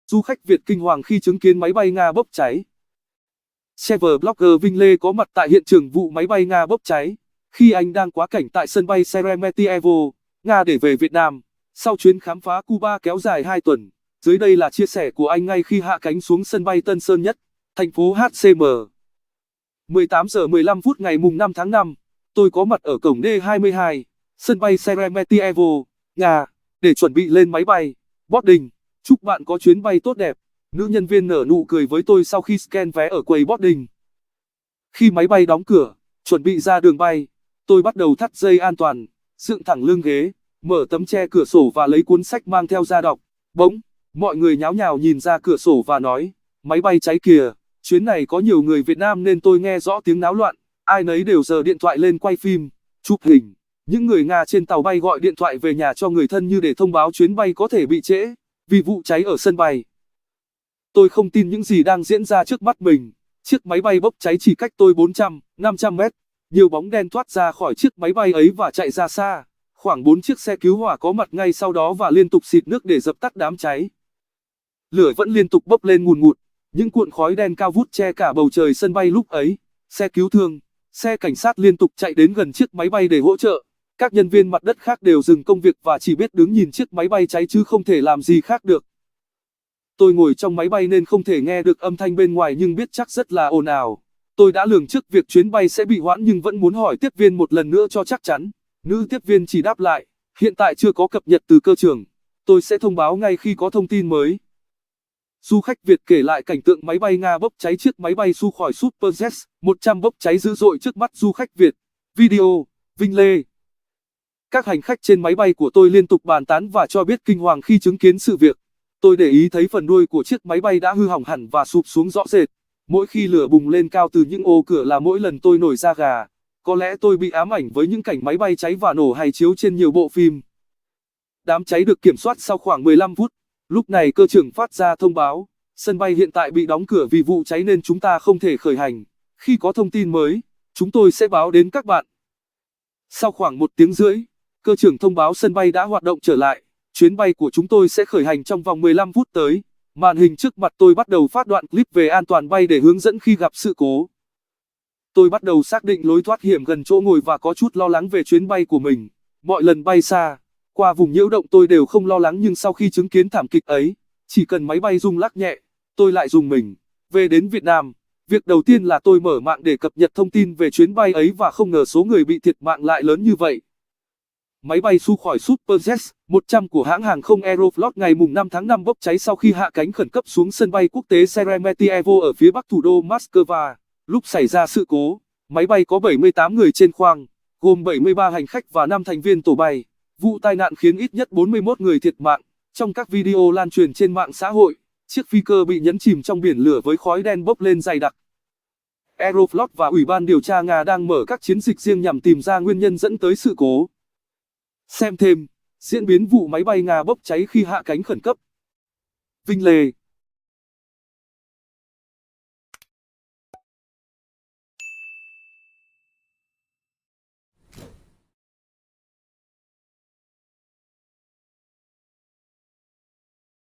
Du khách Việt kinh hoàng khi chứng kiến máy bay Nga bốc cháy. Travel blogger Vinh Lê có mặt tại hiện trường vụ máy bay Nga bốc cháy, khi anh đang quá cảnh tại sân bay Sheremetyevo, Nga để về Việt Nam, sau chuyến khám phá Cuba kéo dài 2 tuần. Dưới đây là chia sẻ của anh ngay khi hạ cánh xuống sân bay Tân Sơn Nhất, thành phố HCM. 18 giờ 15 phút ngày mùng 5 tháng 5, tôi có mặt ở cổng D22, sân bay Sheremetyevo, Nga, để chuẩn bị lên máy bay. Boarding, chúc bạn có chuyến bay tốt đẹp. Nữ nhân viên nở nụ cười với tôi sau khi scan vé ở quầy boarding. Khi máy bay đóng cửa, chuẩn bị ra đường bay, tôi bắt đầu thắt dây an toàn, dựng thẳng lưng ghế, mở tấm che cửa sổ và lấy cuốn sách mang theo ra đọc. Bỗng, mọi người nháo nhào nhìn ra cửa sổ và nói, máy bay cháy kìa. Chuyến này có nhiều người Việt Nam nên tôi nghe rõ tiếng náo loạn, ai nấy đều giơ điện thoại lên quay phim, chụp hình. Những người Nga trên tàu bay gọi điện thoại về nhà cho người thân như để thông báo chuyến bay có thể bị trễ, vì vụ cháy ở sân bay. Tôi không tin những gì đang diễn ra trước mắt mình. Chiếc máy bay bốc cháy chỉ cách tôi 400, 500 mét. Nhiều bóng đen thoát ra khỏi chiếc máy bay ấy và chạy ra xa. Khoảng 4 chiếc xe cứu hỏa có mặt ngay sau đó và liên tục xịt nước để dập tắt đám cháy. Lửa vẫn liên tục bốc lên ngùn ngụt. Những cuộn khói đen cao vút che cả bầu trời sân bay lúc ấy. Xe cứu thương, xe cảnh sát liên tục chạy đến gần chiếc máy bay để hỗ trợ. Các nhân viên mặt đất khác đều dừng công việc và chỉ biết đứng nhìn chiếc máy bay cháy chứ không thể làm gì khác được. Tôi ngồi trong máy bay nên không thể nghe được âm thanh bên ngoài nhưng biết chắc rất là ồn ào. Tôi đã lường trước việc chuyến bay sẽ bị hoãn nhưng vẫn muốn hỏi tiếp viên một lần nữa cho chắc chắn. Nữ tiếp viên chỉ đáp lại, hiện tại chưa có cập nhật từ cơ trường. Tôi sẽ thông báo ngay khi có thông tin mới. Du khách Việt kể lại cảnh tượng máy bay Nga bốc cháy. Chiếc máy bay Sukhoi Superjet 100 bốc cháy dữ dội trước mắt du khách Việt. Video, Vinh Lê. Các hành khách trên máy bay của tôi liên tục bàn tán và cho biết kinh hoàng khi chứng kiến sự việc. Tôi để ý thấy phần đuôi của chiếc máy bay đã hư hỏng hẳn và sụp xuống rõ rệt. Mỗi khi lửa bùng lên cao từ những ô cửa là mỗi lần tôi nổi da gà. Có lẽ tôi bị ám ảnh với những cảnh máy bay cháy và nổ hay chiếu trên nhiều bộ phim. Đám cháy được kiểm soát sau khoảng 15 phút. Lúc này cơ trưởng phát ra thông báo, sân bay hiện tại bị đóng cửa vì vụ cháy nên chúng ta không thể khởi hành. Khi có thông tin mới, chúng tôi sẽ báo đến các bạn. Sau khoảng 1 tiếng rưỡi, cơ trưởng thông báo sân bay đã hoạt động trở lại. Chuyến bay của chúng tôi sẽ khởi hành trong vòng 15 phút tới. Màn hình trước mặt tôi bắt đầu phát đoạn clip về an toàn bay để hướng dẫn khi gặp sự cố. Tôi bắt đầu xác định lối thoát hiểm gần chỗ ngồi và có chút lo lắng về chuyến bay của mình. Mọi lần bay xa, qua vùng nhiễu động tôi đều không lo lắng nhưng sau khi chứng kiến thảm kịch ấy, chỉ cần máy bay rung lắc nhẹ, tôi lại rùng mình. Về đến Việt Nam, việc đầu tiên là tôi mở mạng để cập nhật thông tin về chuyến bay ấy và không ngờ số người bị thiệt mạng lại lớn như vậy. Máy bay Sukhoi Superjet 100 của hãng hàng không Aeroflot ngày mùng 5 tháng 5 bốc cháy sau khi hạ cánh khẩn cấp xuống sân bay quốc tế Sheremetyevo ở phía bắc thủ đô Moscow. Lúc xảy ra sự cố, máy bay có 78 người trên khoang, gồm 73 hành khách và 5 thành viên tổ bay. Vụ tai nạn khiến ít nhất 41 người thiệt mạng. Trong các video lan truyền trên mạng xã hội, chiếc phi cơ bị nhấn chìm trong biển lửa với khói đen bốc lên dày đặc. Aeroflot và Ủy ban điều tra Nga đang mở các chiến dịch riêng nhằm tìm ra nguyên nhân dẫn tới sự cố. Xem thêm, diễn biến vụ máy bay Nga bốc cháy khi hạ cánh khẩn cấp. Vinh Lê